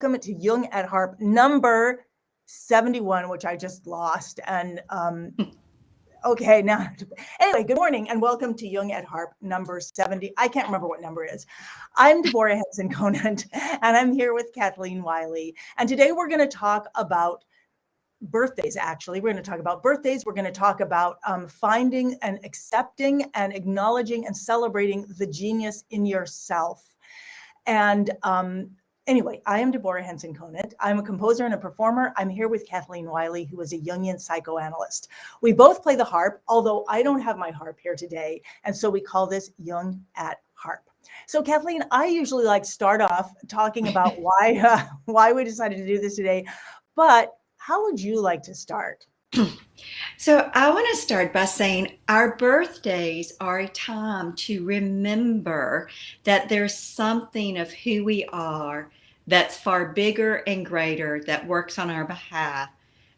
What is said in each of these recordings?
welcome to Jung at HARP number 71, which I just lost. And okay, now, anyway, good morning and welcome to Jung at HARP number 70. I can't remember what number it is. I'm Deborah Henson-Conant, and I'm here with Kathleen Wiley. And today we're going to talk about birthdays, actually. We're going to talk about birthdays. We're going to talk about finding and accepting and acknowledging and celebrating the genius in yourself. And anyway, I am Deborah Henson-Conant. I'm a composer and a performer. I'm here with Kathleen Wiley, who is a Jungian psychoanalyst. We both play the harp, although I don't have my harp here today. And so we call this Jung at HARP. So Kathleen, I usually like start off talking about why we decided to do this today, but how would you like to start? So I want to start by saying our birthdays are a time to remember that there's something of who we are that's far bigger and greater that works on our behalf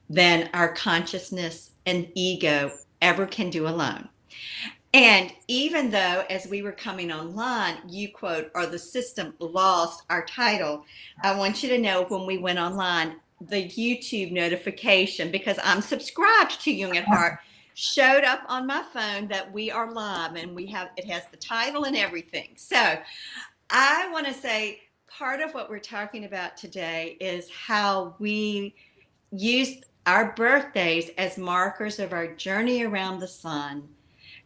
than our consciousness and ego ever can do alone. And even though, as we were coming online, you quote, or the system lost our title, I want you to know when we went online, the YouTube notification, because I'm subscribed to Jung at HARP, showed up on my phone that we are live and it has the title and everything. So I want to say part of what we're talking about today is how we use our birthdays as markers of our journey around the sun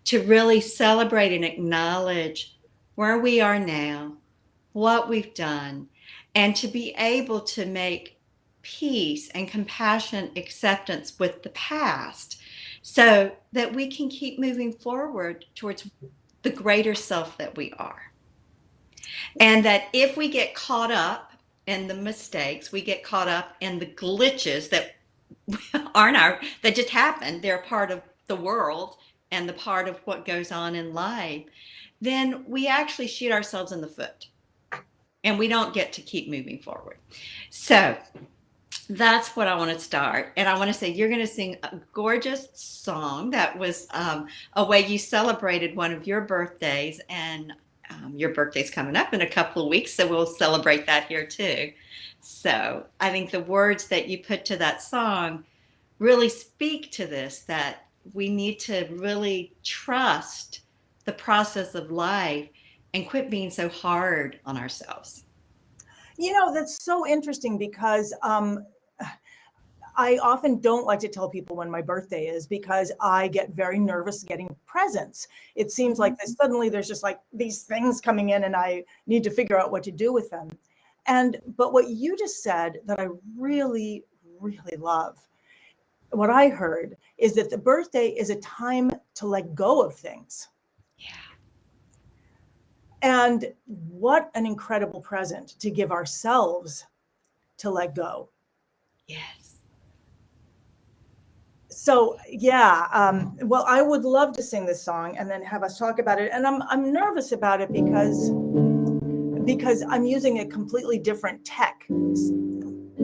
to really celebrate and acknowledge where we are now, what we've done, and to be able to make peace and compassion, acceptance with the past so that we can keep moving forward towards the greater self that we are. And that if we get caught up in the mistakes, we get caught up in the glitches that that just happen, they're part of the world and the part of what goes on in life, then we actually shoot ourselves in the foot and we don't get to keep moving forward. So that's what I want to start. And I want to say, you're going to sing a gorgeous song that was a way you celebrated one of your birthdays, and your birthday's coming up in a couple of weeks, so we'll celebrate that here too. So I think the words that you put to that song really speak to this, that we need to really trust the process of life and quit being so hard on ourselves. You know, that's so interesting because I often don't like to tell people when my birthday is because I get very nervous getting presents. It seems like suddenly there's just like these things coming in and I need to figure out what to do with them. But what you just said that I really, really love, what I heard is that the birthday is a time to let go of things. Yeah. And what an incredible present to give ourselves to let go. Yes. So yeah, well, I would love to sing this song and then have us talk about it. And I'm nervous about it because I'm using a completely different tech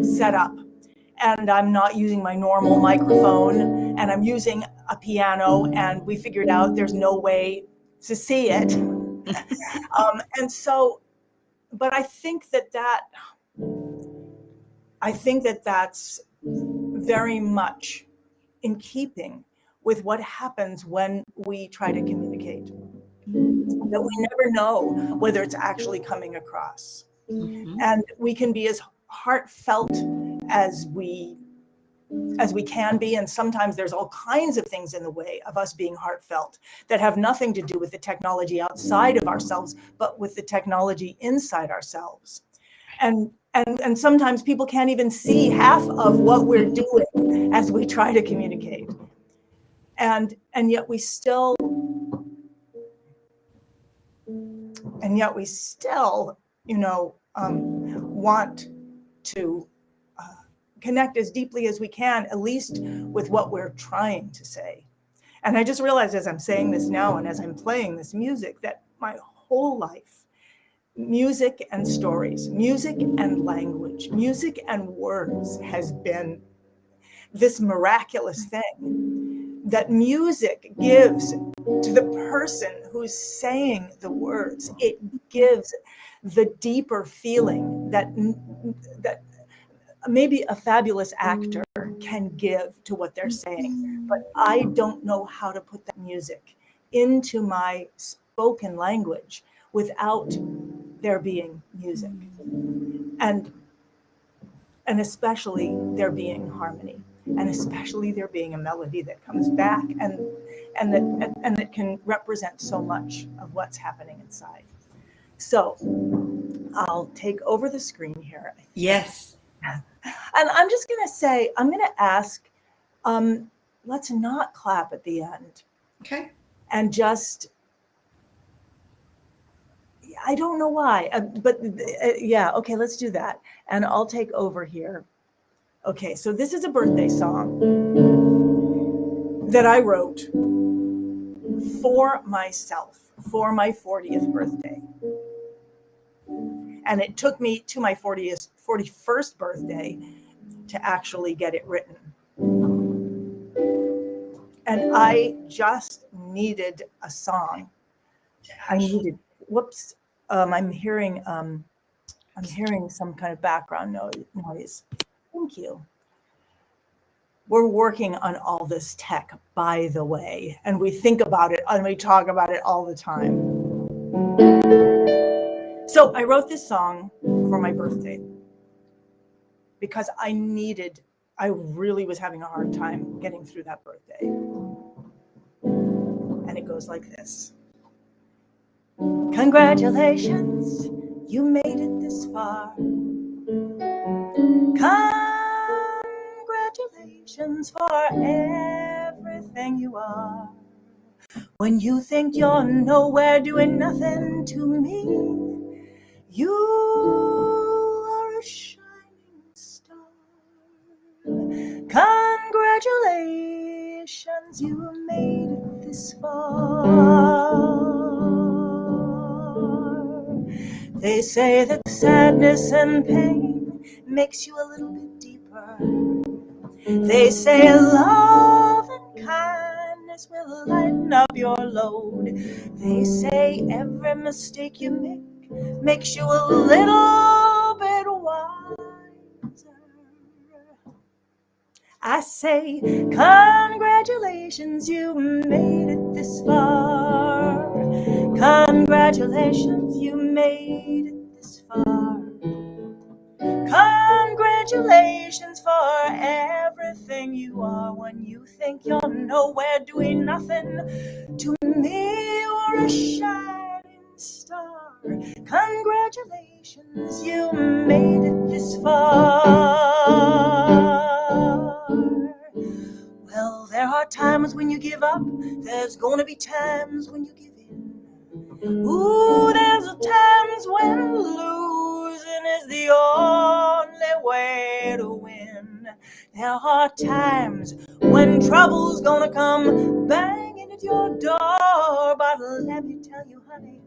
setup, and I'm not using my normal microphone, and I'm using a piano, and we figured out there's no way to see it. And so, but I think that's very much in keeping with what happens when we try to communicate, that we never know whether it's actually coming across. And we can be as heartfelt as we can be, and sometimes there's all kinds of things in the way of us being heartfelt that have nothing to do with the technology outside of ourselves, but with the technology inside ourselves. And sometimes people can't even see half of what we're doing as we try to communicate. And yet we still want to connect as deeply as we can, at least with what we're trying to say. And I just realized as I'm saying this now and as I'm playing this music that my whole life, music and stories, music and language, music and words has been this miraculous thing that music gives to the person who's saying the words. It gives the deeper feeling that maybe a fabulous actor can give to what they're saying, but I don't know how to put that music into my spoken language without there being music, and especially there being harmony, and especially there being a melody that comes back and that can represent so much of what's happening inside. So I'll take over the screen here. Yes. And I'm just going to say, I'm going to ask, let's not clap at the end. Okay. And just, I don't know why, but yeah, okay, let's do that. And I'll take over here. Okay, so this is a birthday song that I wrote for myself for my 40th birthday. And it took me to my 41st birthday to actually get it written. And I just needed a song. I needed, whoops, I'm hearing some kind of background noise. Thank you. We're working on all this tech, by the way, and we think about it and we talk about it all the time. So I wrote this song for my birthday because I really was having a hard time getting through that birthday. And it goes like this. Congratulations, you made it this far. Congratulations for everything you are. When you think you're nowhere doing nothing to me, you are a shining star. Congratulations, you made it this far. They say that sadness and pain makes you a little bit deeper. They say love and kindness will lighten up your load. They say every mistake you make makes you a little bit wiser. I say, congratulations, you made it this far. Congratulations, you made it this far. Congratulations for everything you are. When you think you're nowhere doing nothing, to me you're a shining star. Congratulations, you made it this far. Well, there are times when you give up. There's gonna be times when you give in. Ooh, there's times when losing is the only way to win. There are times when trouble's gonna come banging at your door. But let me tell you, honey,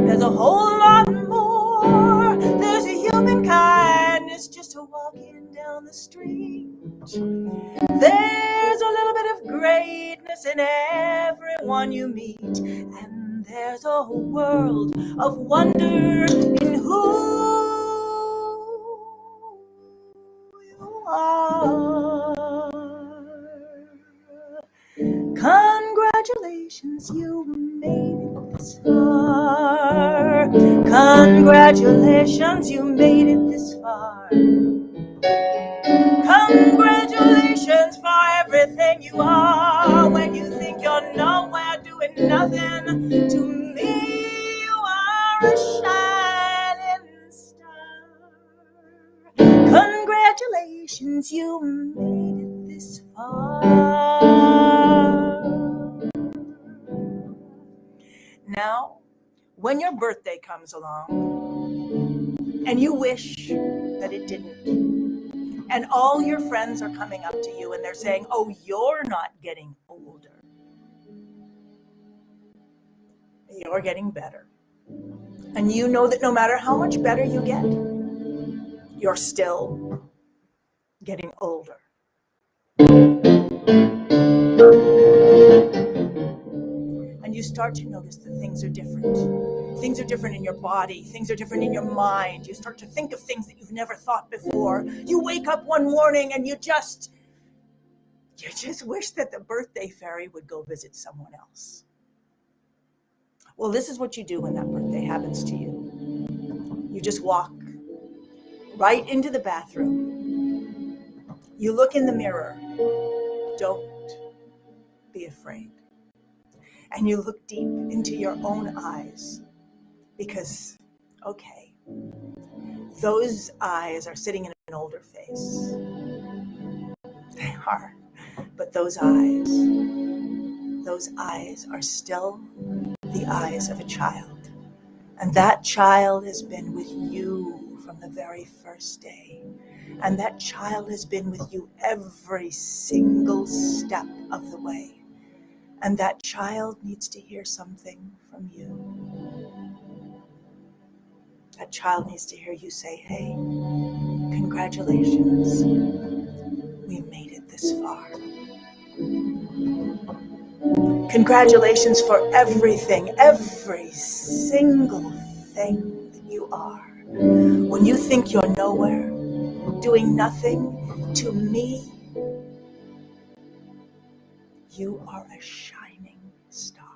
there's a whole lot more. There's a human kindness just walking down the street. There's a little bit of greatness in everyone you meet. And there's a world of wonder in who you are. Congratulations, you made it this far. Congratulations, you made it this far. Congratulations for everything you are. When you think you're nowhere doing nothing, to me you are a shining star. Congratulations, you made it this far. Now, when your birthday comes along and you wish that it didn't, and all your friends are coming up to you and they're saying, oh, you're not getting older. You're getting better. And you know that no matter how much better you get, you're still getting older. And you you start to notice that things are different. Things are different in your body. Things are different in your mind. You start to think of things that you've never thought before. You wake up one morning and you just wish that the birthday fairy would go visit someone else. Well, this is what you do when that birthday happens to you. You just walk right into the bathroom. You look in the mirror. Don't be afraid. And you look deep into your own eyes because, okay, those eyes are sitting in an older face. They are. But those eyes are still the eyes of a child. And that child has been with you from the very first day. And that child has been with you every single step of the way. And that child needs to hear something from you. That child needs to hear you say, hey, congratulations. We made it this far. Congratulations for everything, every single thing that you are. When you think you're nowhere, doing nothing, to me, you are a shining star.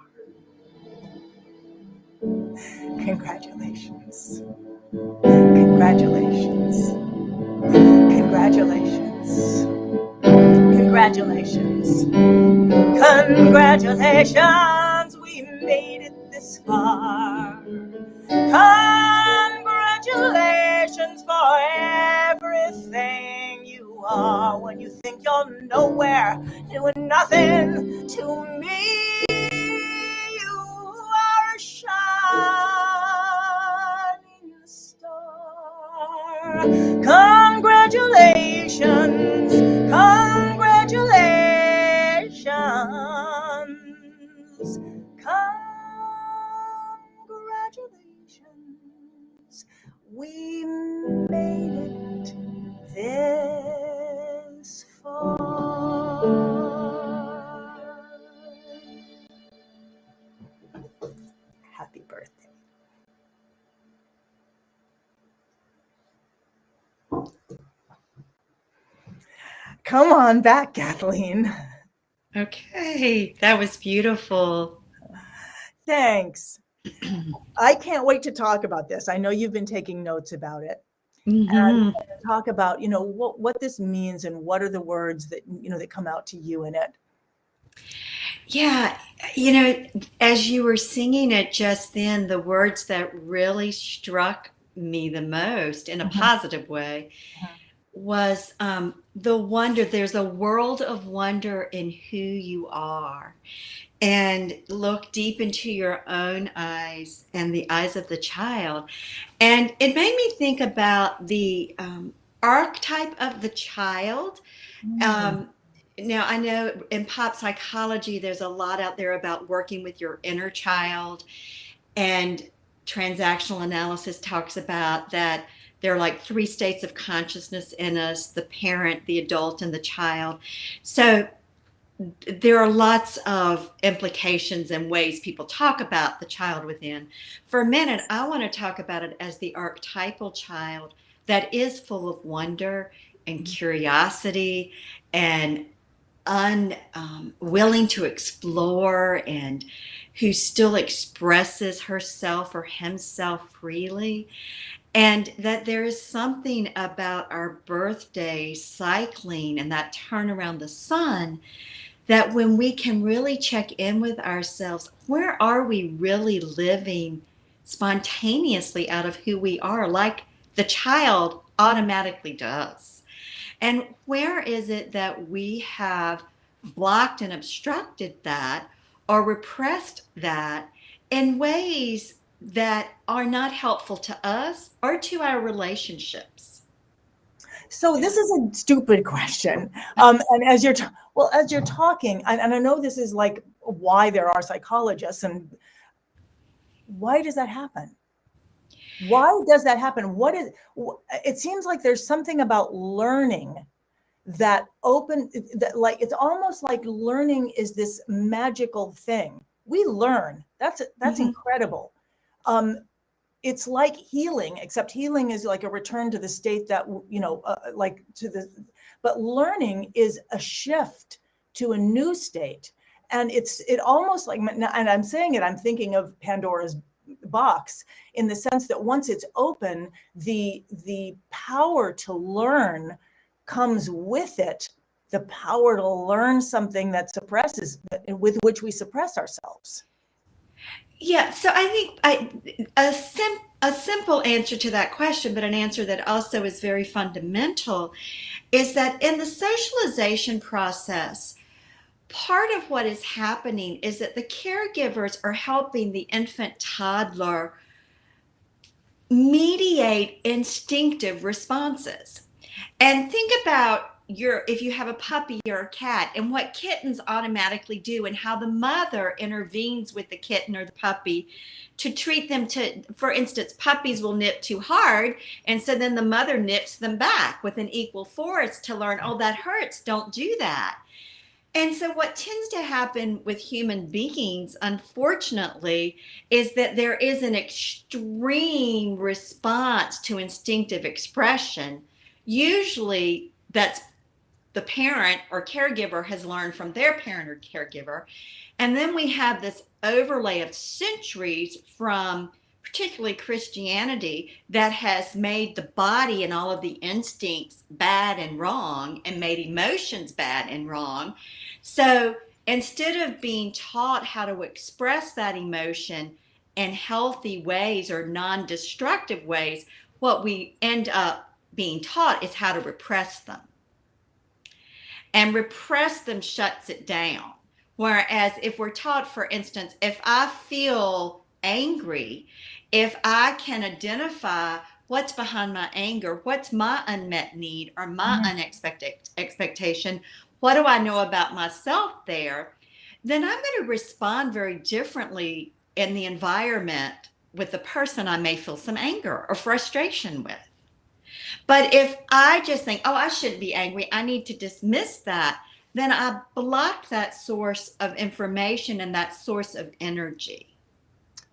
Congratulations. Congratulations. Congratulations. Congratulations. Congratulations, we made it this far. Congratulations for everything you are. When you think you're nowhere, doing nothing, to me, you are a shining star. Congratulations, congratulations, congratulations. We made it this far. Happy birthday. Come on back, Kathleen. Okay, that was beautiful. Thanks. I can't wait to talk about this. I know you've been taking notes about it. Mm-hmm. And talk about, what this means and what are the words that, that come out to you in it. Yeah, as you were singing it just then, the words that really struck me the most in a positive way was the wonder. There's a world of wonder in who you are. And look deep into your own eyes and the eyes of the child. And it made me think about the archetype of the child. Now, I know in pop psychology, there's a lot out there about working with your inner child. And transactional analysis talks about that there are like 3 states of consciousness in us: the parent, the adult, and the child. So there are lots of implications and ways people talk about the child within. For a minute, I want to talk about it as the archetypal child that is full of wonder and curiosity and willing to explore, and who still expresses herself or himself freely. And that there is something about our birthday cycling and that turn around the sun, that when we can really check in with ourselves, where are we really living spontaneously out of who we are, like the child automatically does? And where is it that we have blocked and obstructed that or repressed that in ways that are not helpful to us or to our relationships? So this is a stupid question. And as you're talking, and I know this is like why there are psychologists, and why does that happen? Why does that happen? It seems like there's something about learning that like, it's almost like learning is this magical thing we learn. That's Mhm. incredible. It's like healing, except healing is like a return to the state that, like to the, but learning is a shift to a new state. And it almost like, and I'm saying it, I'm thinking of Pandora's box, in the sense that once it's open, the power to learn comes with it, the power to learn something that suppresses, with which we suppress ourselves. Yeah, so I think a simple answer to that question, but an answer that also is very fundamental, is that in the socialization process, part of what is happening is that the caregivers are helping the infant toddler mediate instinctive responses. And think about if you have a puppy or a cat, and what kittens automatically do, and how the mother intervenes with the kitten or the puppy to treat them to, for instance, puppies will nip too hard, and so then the mother nips them back with an equal force to learn, oh, that hurts, don't do that. And so, what tends to happen with human beings, unfortunately, is that there is an extreme response to instinctive expression. Usually, that's the parent or caregiver has learned from their parent or caregiver. And then we have this overlay of centuries from particularly Christianity that has made the body and all of the instincts bad and wrong, and made emotions bad and wrong. So instead of being taught how to express that emotion in healthy ways or non-destructive ways, what we end up being taught is how to repress them. And repress them shuts it down. Whereas if we're taught, for instance, if I feel angry, if I can identify what's behind my anger, what's my unmet need or my unexpected expectation, what do I know about myself there, then I'm going to respond very differently in the environment with the person I may feel some anger or frustration with. But if I just think, oh, I shouldn't be angry, I need to dismiss that, then I block that source of information and that source of energy.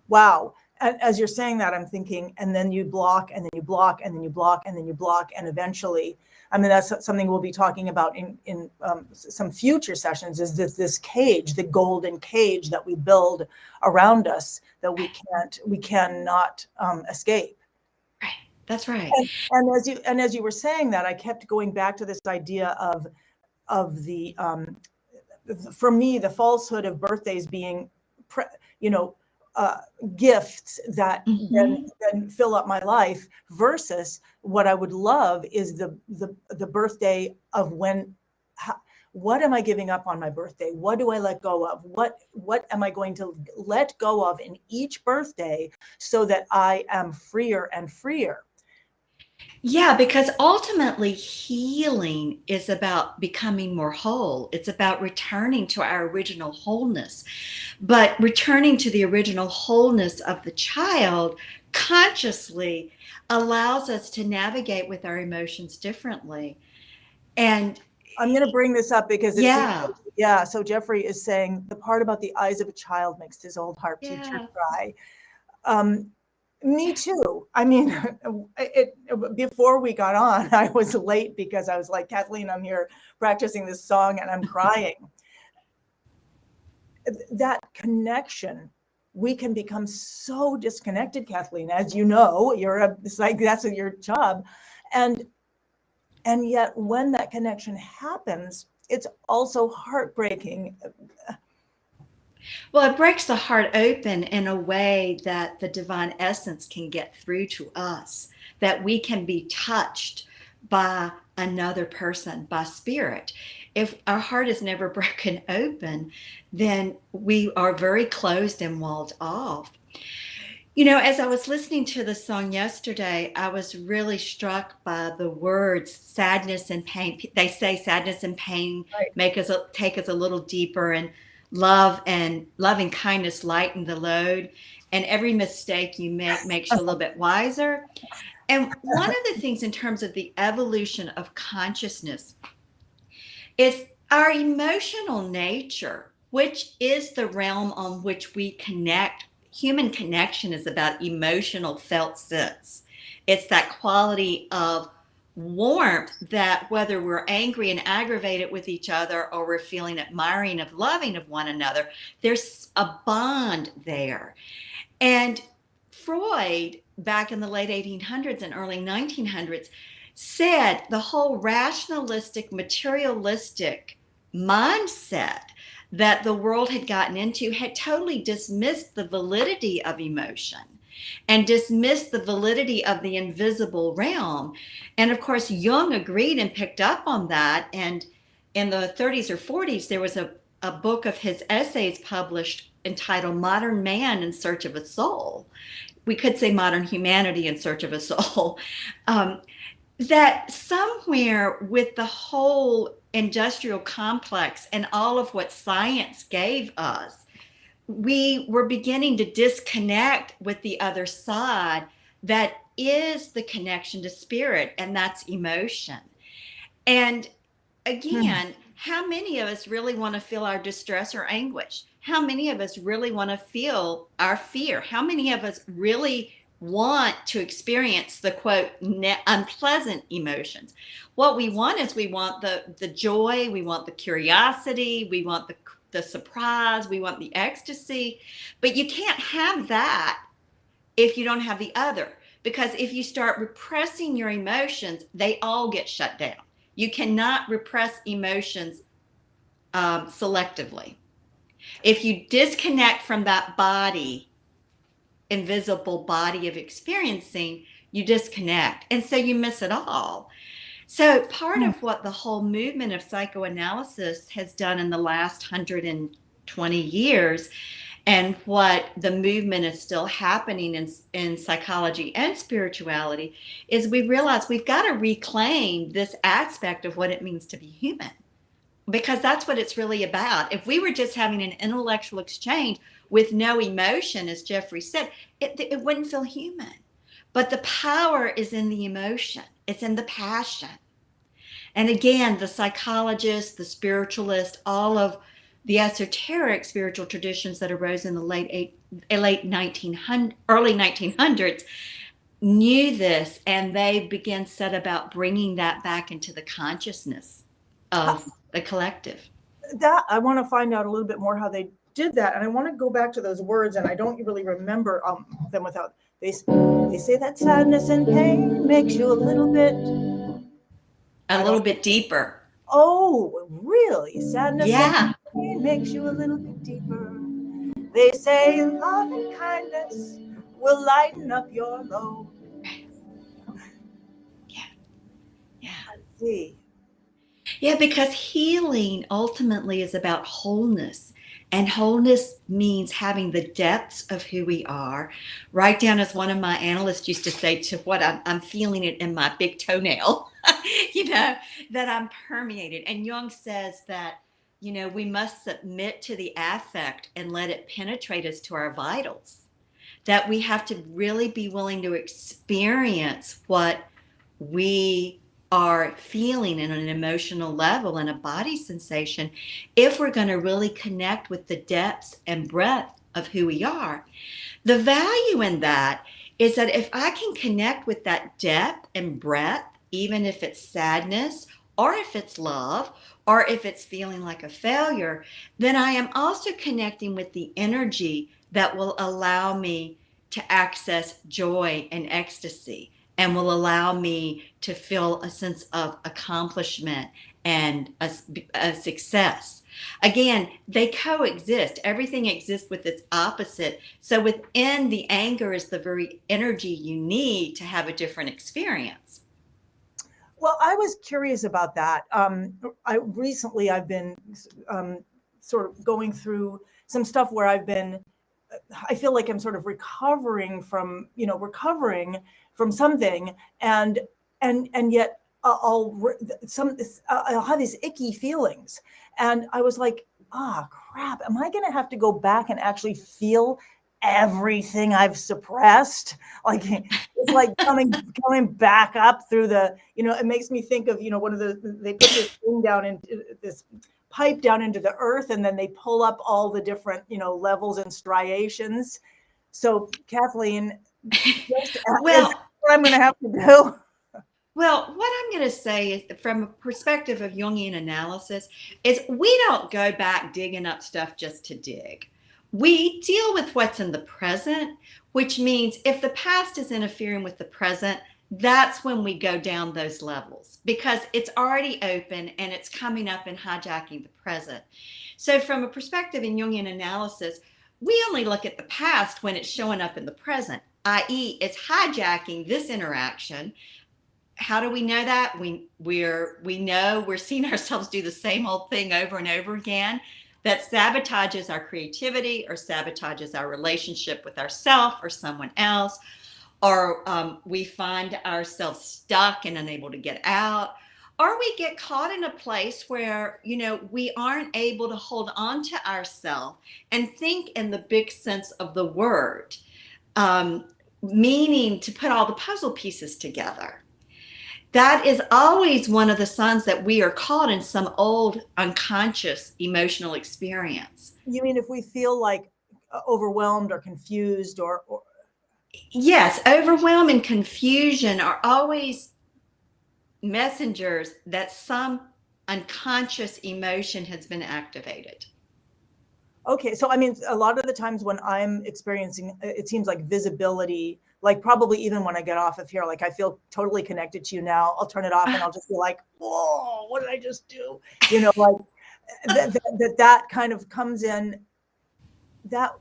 Wow. As you're saying that, I'm thinking, and then you block, and then you block, and then you block, and then you block, and eventually, I mean, that's something we'll be talking about in some future sessions, is this cage, the golden cage that we build around us that we cannot escape. Right. That's right. And as you were saying that, I kept going back to this idea of the for me, the falsehood of birthdays being, you know, gifts that then fill up my life, versus what I would love is the birthday of what am I giving up on my birthday? What do I let go of? What am I going to let go of in each birthday, so that I am freer and freer? Yeah, because ultimately healing is about becoming more whole. It's about returning to our original wholeness. But returning to the original wholeness of the child consciously allows us to navigate with our emotions differently. And I'm going to bring this up because yeah, so Jeffrey is saying the part about the eyes of a child makes his old harp teacher yeah. cry. Me too. I mean, before we got on, I was late because I was like, Kathleen, I'm here practicing this song and I'm crying. That connection, we can become so disconnected, Kathleen, as you know, it's like that's your job. And yet when that connection happens, it's also heartbreaking. Well, it breaks the heart open in a way that the divine essence can get through to us, that we can be touched by another person, by spirit. If our heart is never broken open, then we are very closed and walled off. You know, as I was listening to the song yesterday, I was really struck by the words sadness and pain. They say sadness and pain take us a little deeper, and love and loving kindness lighten the load. And every mistake you make makes you a little bit wiser. And one of the things in terms of the evolution of consciousness is our emotional nature. which is the realm on which we connect. Human connection is about emotional felt sense. It's that quality of warmth that whether we're angry and aggravated with each other or we're feeling admiring of loving of one another, there's a bond there. And Freud, back in the late 1800s and early 1900s, said the whole rationalistic, materialistic mindset that the world had gotten into had totally dismissed the validity of emotion and dismissed the validity of the invisible realm. And of course, Jung agreed and picked up on that. And in the 30s or 40s, there was a book of his essays published entitled Modern Man in Search of a Soul. We could say Modern Humanity in Search of a Soul. That somewhere with the whole industrial complex and all of what science gave us, we were beginning to disconnect with the other side that is the connection to spirit, and that's emotion. And again, how many of us really want to feel our distress or anguish? How many of us really want to feel our fear? How many of us really want to experience the quote unpleasant emotions? What we want is we want the joy, we want the curiosity, we want the surprise, we want the ecstasy. But you can't have that if you don't have the other, because if you start repressing your emotions, they all get shut down. You cannot repress emotions selectively. If you disconnect from that body, invisible body of experiencing, you disconnect. And so you miss it all. So part of what the whole movement of psychoanalysis has done in the last 120 years, and what the movement is still happening in psychology and spirituality, is we realize we've got to reclaim this aspect of what it means to be human. Because that's what it's really about. If we were just having an intellectual exchange with no emotion, as Jeffrey said, it wouldn't feel human. But the power is in the emotion. It's in the passion. And again, the psychologists, the spiritualists, all of the esoteric spiritual traditions that arose in the late 1900s, early 1900s knew this, and they began set about bringing that back into the consciousness of the collective. That I want to find out a little bit more how they did that, and I want to go back to those words, and I don't really remember them without. They say that sadness and pain makes you a little bit deeper. Oh, really? Sadness Yeah. and pain makes you a little bit deeper. They say love and kindness will lighten up your load. Yeah. I see. Yeah, because healing ultimately is about wholeness. And wholeness means having the depths of who we are, right down, as one of my analysts used to say, to what I'm feeling it in my big toenail, that I'm permeated. And Jung says that, we must submit to the affect and let it penetrate us to our vitals. That we have to really be willing to experience what we are feeling in an emotional level and a body sensation if we're going to really connect with the depths and breadth of who we are. The value in that is that if I can connect with that depth and breadth, even if it's sadness or if it's love or if it's feeling like a failure, then I am also connecting with the energy that will allow me to access joy and ecstasy, and will allow me to feel a sense of accomplishment and a success. Again, they coexist. Everything exists with its opposite. So within the anger is the very energy you need to have a different experience. Well, I was curious about that. I've been sort of going through some stuff where I feel like I'm sort of recovering from something, and yet I'll have these icky feelings, and I was like, crap, am I going to have to go back and actually feel everything I've suppressed? Like, it's like coming back up through it makes me think of, they put this thing down in this pipe down into the earth, and then they pull up all the different, levels and striations. So Kathleen, is Well, what I'm going to have to do. Well, what I'm going to say is, from a perspective of Jungian analysis, is we don't go back digging up stuff just to dig. We deal with what's in the present, which means if the past is interfering with the present, that's when we go down those levels, because it's already open and it's coming up and hijacking the present. So from a perspective in Jungian analysis, we only look at the past when it's showing up in the present, i.e., it's hijacking this interaction. How do we know that? We know we're seeing ourselves do the same old thing over and over again. That sabotages our creativity, or sabotages our relationship with ourselves or someone else, or we find ourselves stuck and unable to get out, or we get caught in a place where we aren't able to hold on to ourselves and think in the big sense of the word, meaning to put all the puzzle pieces together. That is always one of the signs that we are caught in some old unconscious emotional experience. You mean if we feel like overwhelmed or confused or... Yes, overwhelm and confusion are always messengers that some unconscious emotion has been activated. Okay, so I mean, a lot of the times when I'm experiencing, it seems like visibility, like probably even when I get off of here, like I feel totally connected to you now. I'll turn it off and I'll just be like, whoa, what did I just do? Like that kind of comes in, that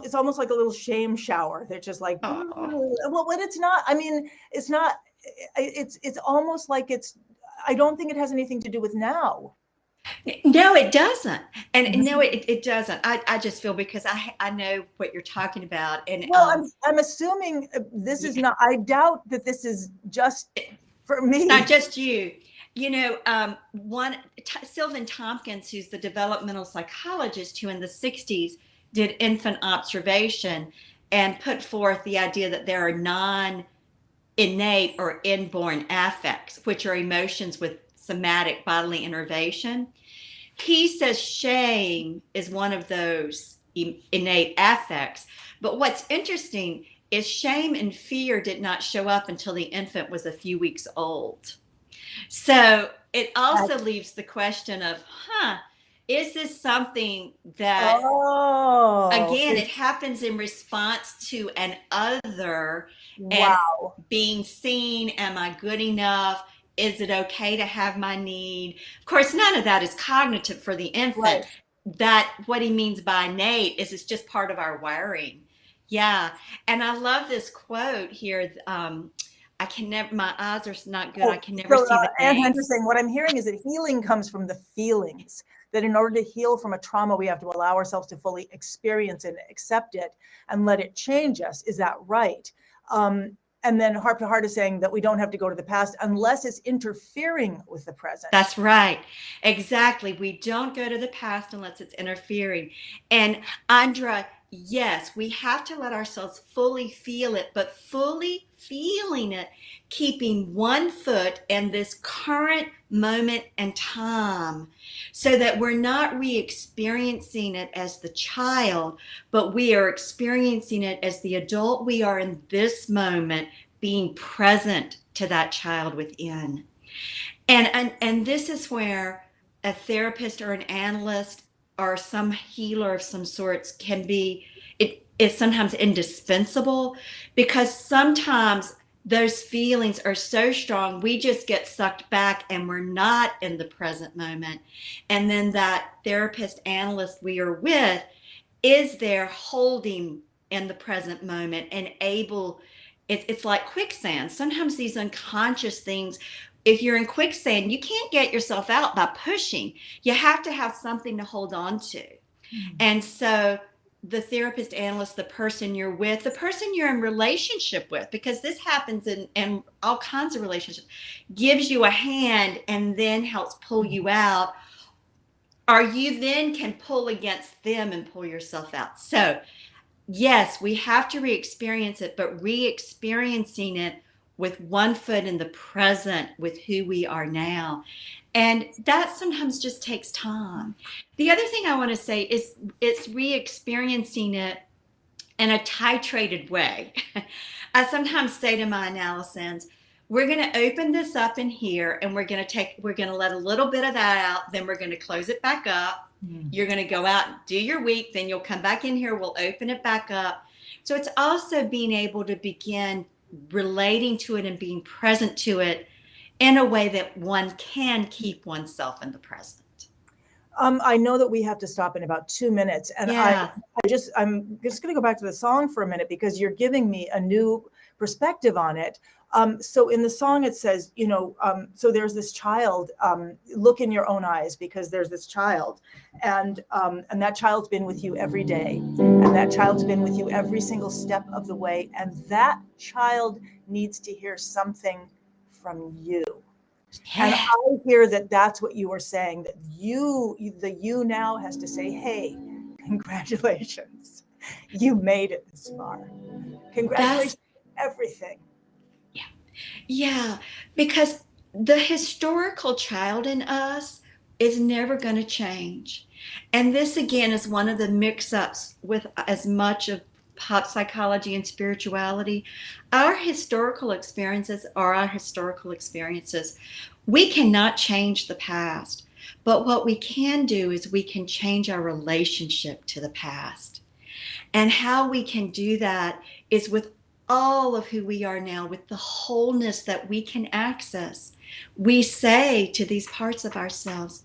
it's almost like a little shame shower. They're just like, well, when it's not, I mean, it's not, it's almost like I don't think it has anything to do with now. No, it doesn't. And no, it doesn't. I just feel, because I know what you're talking about. And well, I'm assuming this is not, I doubt that this is just for me. It's not just you. Sylvan Tompkins, who's the developmental psychologist who in the 60s did infant observation and put forth the idea that there are non-innate or inborn affects, which are emotions with somatic bodily innervation. He says shame is one of those innate affects. But what's interesting is shame and fear did not show up until the infant was a few weeks old. So it also leaves the question of, is this something that, again, it happens in response to an other, and being seen, am I good enough? Is it okay to have my need? Of course, none of that is cognitive for the infant. Right. That what he means by innate is it's just part of our wiring. Yeah. And I love this quote here. I can never, my eyes are not good. I can never see the Ann Henderson, what I'm hearing is that healing comes from the feelings, that in order to heal from a trauma, we have to allow ourselves to fully experience it, accept it, and let it change us. Is that right? And then Harp to Heart is saying that we don't have to go to the past unless it's interfering with the present. That's right. Exactly. We don't go to the past unless it's interfering. And Andra, yes, we have to let ourselves fully feel it, but fully feeling it, keeping one foot in this current moment and time, so that we're not re-experiencing it as the child, but we are experiencing it as the adult we are in this moment, being present to that child within. And this is where a therapist or an analyst or some healer of some sorts can be, it is sometimes indispensable, because sometimes those feelings are so strong, we just get sucked back and we're not in the present moment. And then that therapist, analyst we are with is there holding in the present moment and able, it's like quicksand. Sometimes these unconscious things, if you're in quicksand, you can't get yourself out by pushing. You have to have something to hold on to. Mm-hmm. And so the therapist, analyst, the person you're with, the person you're in relationship with, because this happens in all kinds of relationships, gives you a hand and then helps pull you out, or you then can pull against them and pull yourself out. So yes, we have to re-experience it, but re-experiencing it with one foot in the present with who we are now. And that sometimes just takes time. The other thing I want to say is it's re-experiencing it in a titrated way. I sometimes say to my analysts, we're going to open this up in here and we're going to let a little bit of that out. Then we're going to close it back up. You're going to go out, do your week. Then you'll come back in here. We'll open it back up. So it's also being able to begin relating to it and being present to it in a way that one can keep oneself in the present. I know that we have to stop in about 2 minutes, and Yeah. I'm just going to go back to the song for a minute because you're giving me a new perspective on it. So in the song it says, so there's this child, look in your own eyes because there's this child, and that child's been with you every day, and that child's been with you every single step of the way, and that child needs to hear something from you. And I hear that that's what you were saying, that the you now has to say, hey, congratulations. You made it this far. Congratulations on everything. Yeah. Yeah. Because the historical child in us is never going to change. And this again is one of the mix-ups with as much of pop psychology and spirituality. Our historical experiences are our historical experiences. We cannot change the past, but what we can do is we can change our relationship to the past. And how we can do that is with all of who we are now, with the wholeness that we can access. We say to these parts of ourselves,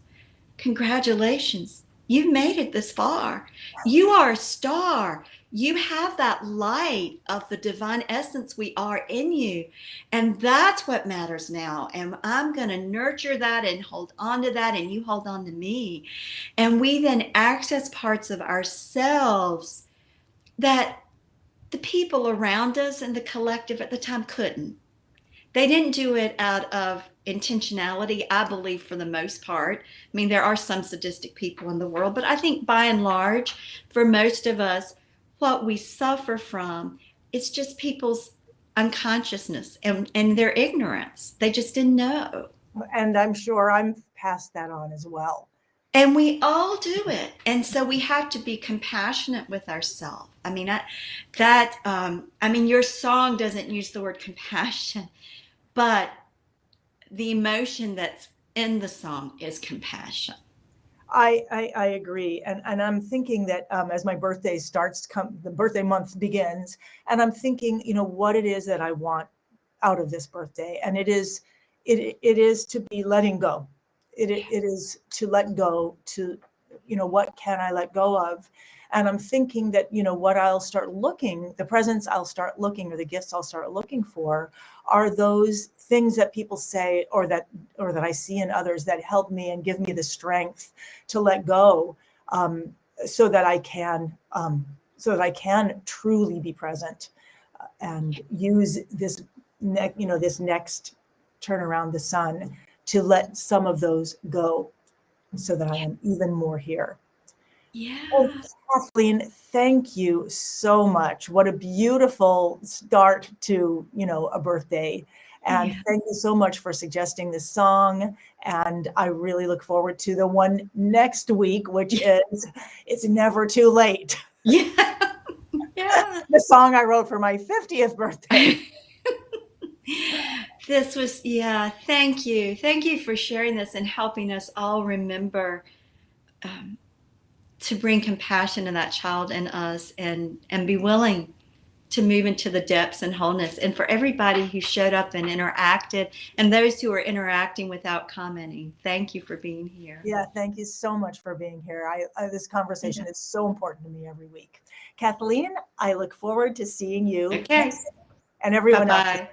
congratulations, you've made it this far. You are a star. You have that light of the divine essence we are in you. And that's what matters now. And I'm going to nurture that and hold on to that, and you hold on to me. And we then access parts of ourselves that the people around us and the collective at the time couldn't. They didn't do it out of intentionality, I believe, for the most part. I mean, there are some sadistic people in the world, but I think by and large, for most of us, what we suffer from is just people's unconsciousness and their ignorance. They just didn't know. And I'm sure I'm passed that on as well. And we all do it. And so we have to be compassionate with ourselves. I mean, your song doesn't use the word compassion, but the emotion that's in the song is compassion. I agree. And I'm thinking that as my birthday the birthday month begins, and I'm thinking, what it is that I want out of this birthday. And it is to be letting go. It is to let go to, what can I let go of? And I'm thinking that, what I'll start looking, the presents I'll start looking, or the gifts I'll start looking for are those things that people say, or that I see in others that help me and give me the strength to let go, so that I can truly be present, and use this next turn around the sun to let some of those go, so that I am even more here. Yeah. Oh, Kathleen, thank you so much. What a beautiful start to, a birthday. And thank you so much for suggesting this song. And I really look forward to the one next week, which is It's Never Too Late. Yeah. Yeah. The song I wrote for my 50th birthday. Thank you. Thank you for sharing this and helping us all remember to bring compassion to that child in us, and be willing to move into the depths and wholeness. And for everybody who showed up and interacted, and those who are interacting without commenting, thank you for being here. Yeah, thank you so much for being here. This conversation is so important to me every week. Kathleen, I look forward to seeing you. Okay. And everyone else. Bye-bye.